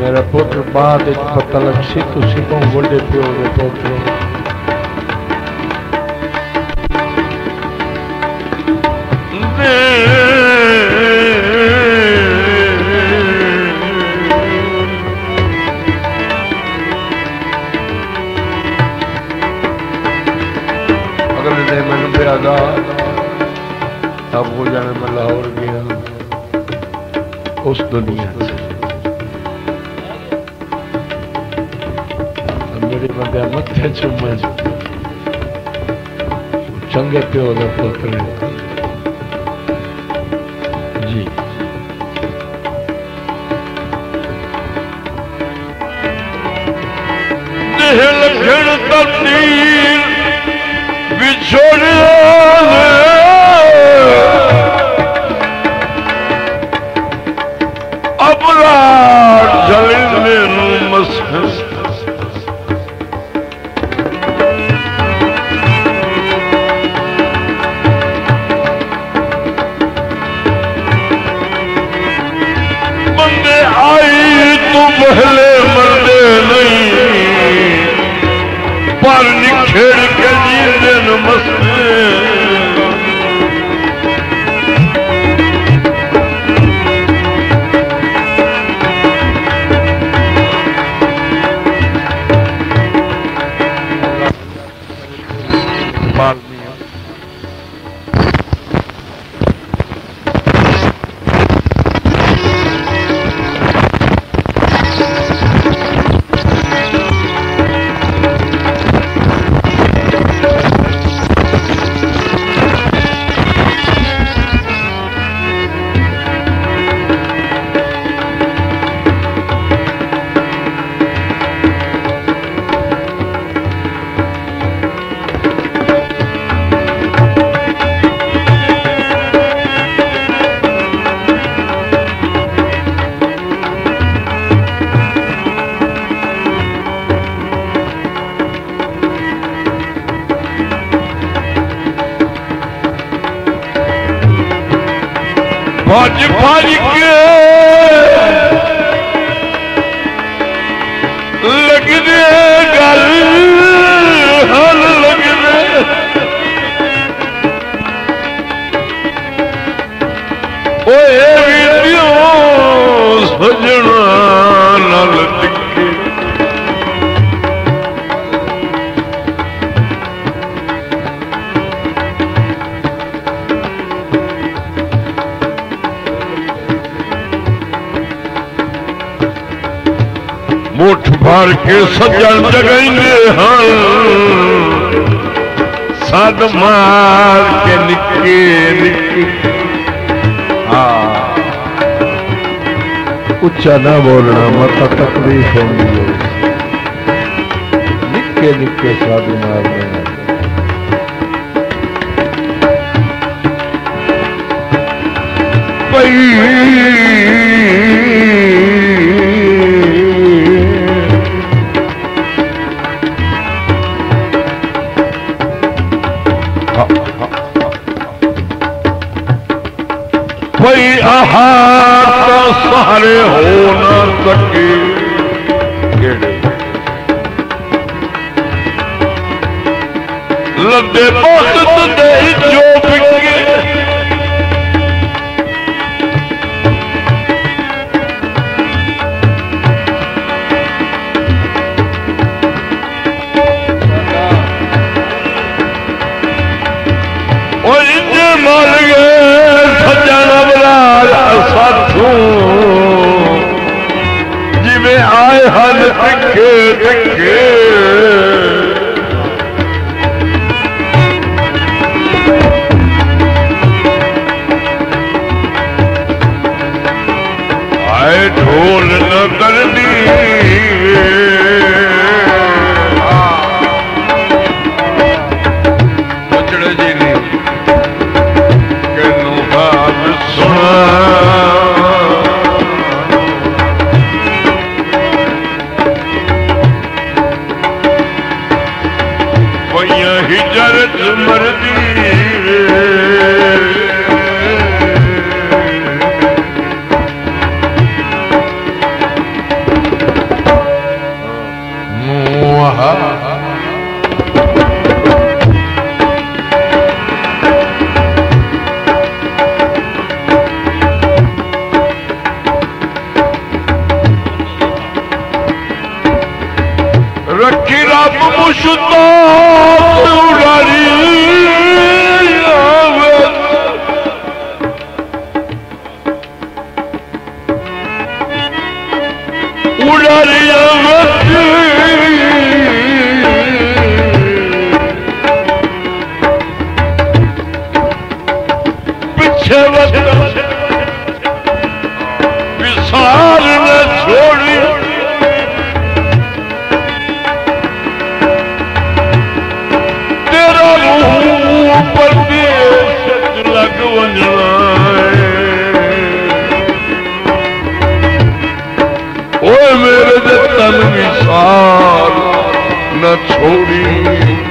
मेरा पुत्र बाद पता लग सी तुसी को बड़े प्यो के पुत्र अगले दिन मैंने प्यादा अब हो जाने मैं लाहौर गया उस दुनिया से मेरी बंदे मत्थे चुम्मे चंगे प्यो का पुत्र जी देह लखन तब्दील बिछोड़िया अपराध जलने मसहस बंदे आई तो पहले मरदे नहीं पर निखेड़ के जीने नमस्ते भज भज के लगदे गल हल लगदे ओए वीडियो सजना नल टिके मुठ भर के सज्जन जगैंदे हन सद मार के निके निके उच्चा ना बोलना मत तकलीफ होगी निके निके सद मारने कोई आहार तो सहारे हो न सके लदे बहुत दे जो बिके और इन्हें मार गए सज्जन अबरार साथों जिमें आए हल तिखे तिखे आए ढोल न करनी बचड़े जी ने हिजरत मरदी पीछे विसार न छोड़ी तेरा मुंह परदेस लग वंजना ओए मेरे दे तन विसार न छोड़ी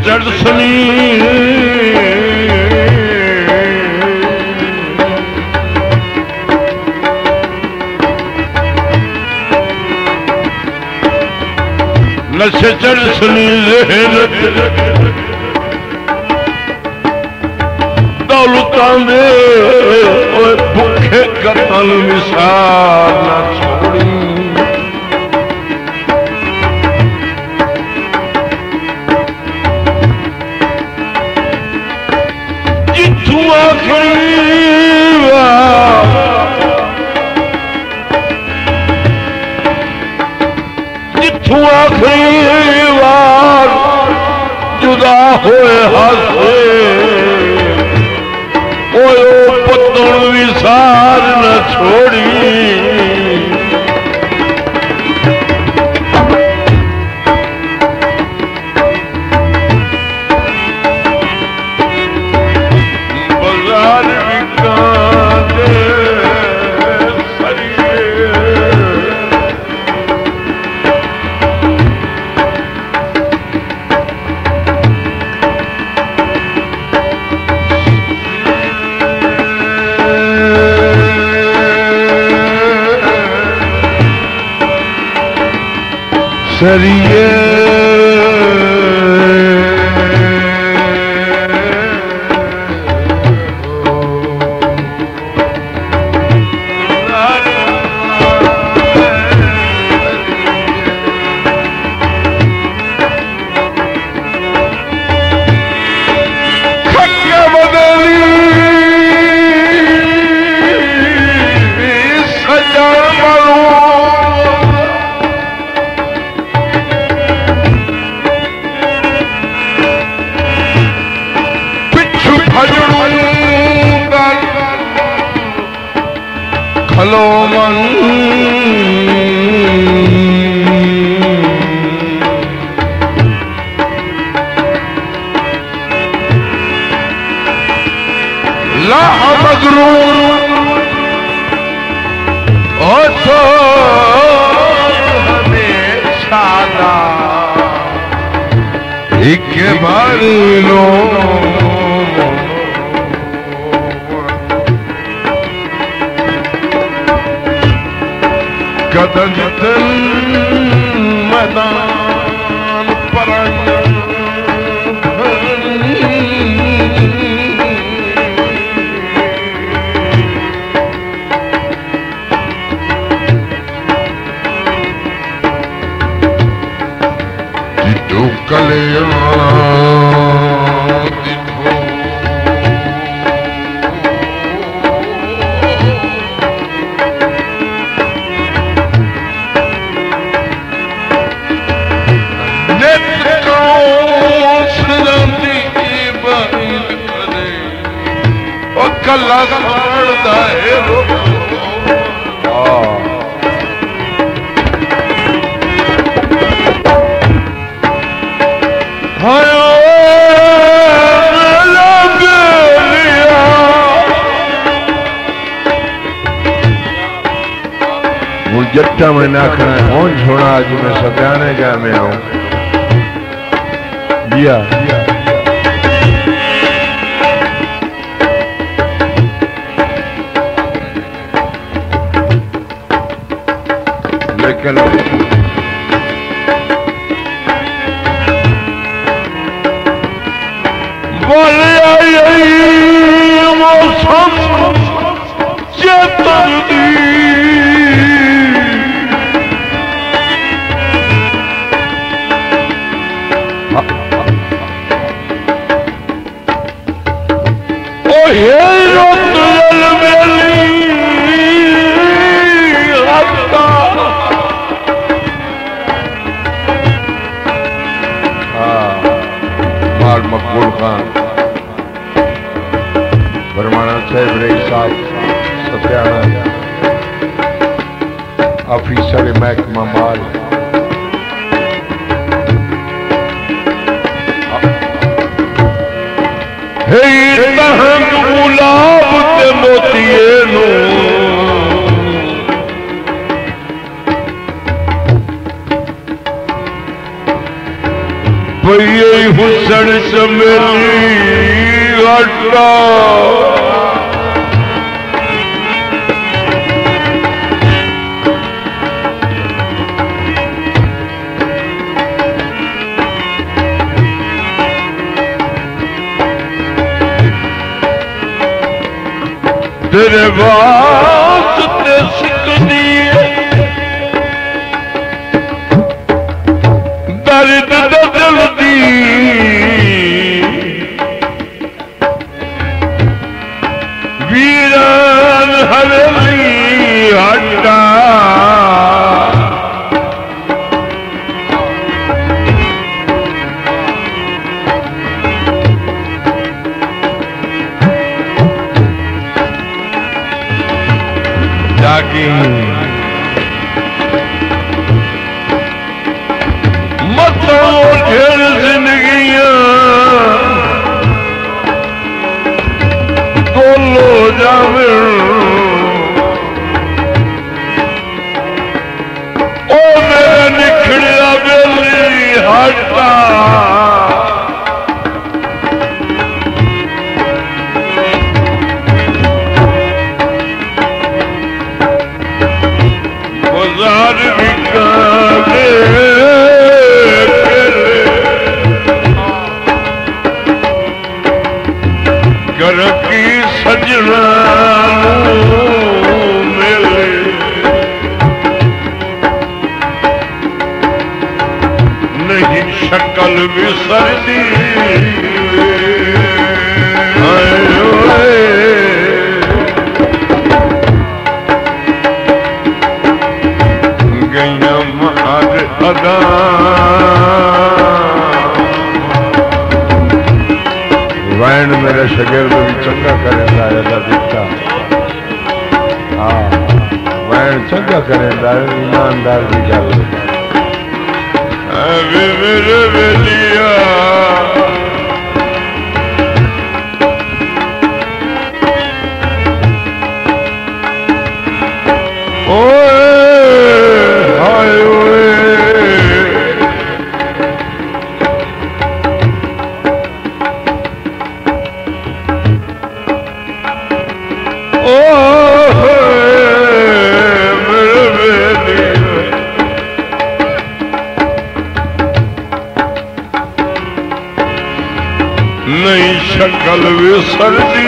जड़ सनी नशे चढ़ सनी दौलतां दे भुखे कतल मिसाल न छोड़ी जिथू आखिरी बार जुदा होए हासे ओ पत्तन विसार न छोड़ी सरिये खलो मन ला मगरूर ओ तो हमेशा एक बार लो कदम मैदान पर जितो कल्याण कला साड़दा है वो जट्टा में नाखना कौन छोड़ा आज मैं सत्याने जा में आऊं दिया लेकिन बोले मौसम चेतन दी साहब सत्याना ऑफिसर महकमा माल गुलाब ते मोतिए नो भैया हुसन चमेली अड्डा तेरे वास्ते सिकदी दर्द दिल दी वीरान हवेली हड्डा जागी मतलब ढेर जिंदगियां बोलो जावे ओ मेरा निखड़िया बेली हटा सजना मेरे नहीं शक्ल विसरदी गैया महार अदा वैन मेरे शगिर्द भी चंगा करेंदा है दिखता हाँ वैन चंगा करेंदा है ईमानदार की गल मेरे बेलिया नहीं शक्ल विसरदी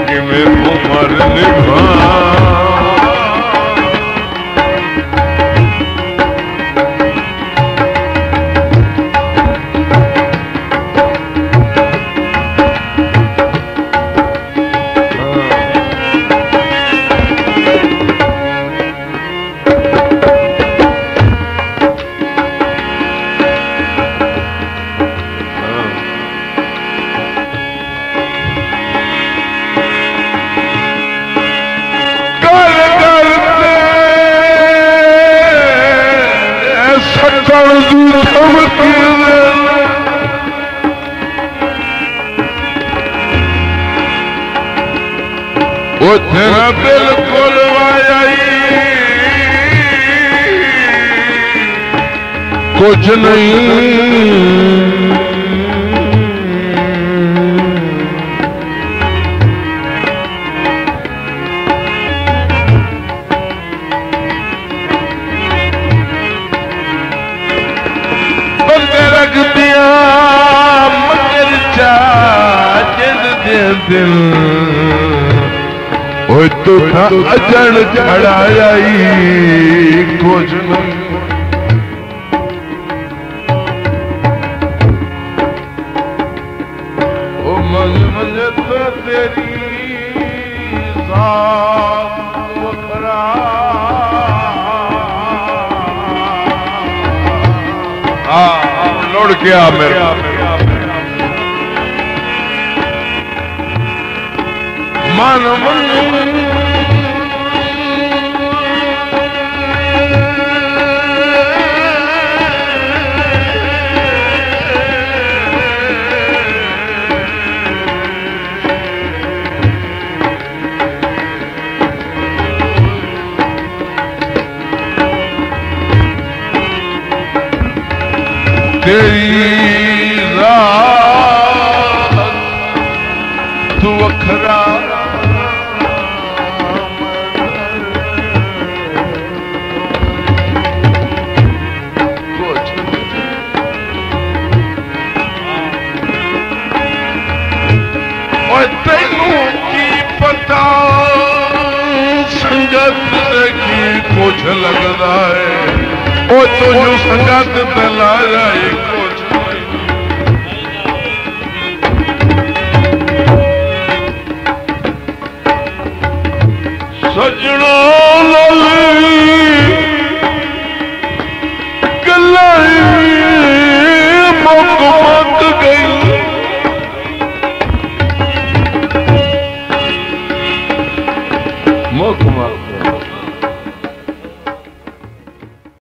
कि मैं उमर निभा वो तेरा बिल्कुल कुछ नहीं बंदे रख दिया मगर चाचन दे दिल ओ तू अजन छड़ाया कुछ नहीं ओ मंज मंज तो तेरी साथ वखरा लौट के आ मेरे मन मन तेरी रात तू वखरा और तेनू की पता संगत की कुछ लगता है ओ तो जो संगत दला जाए कुछ सजनों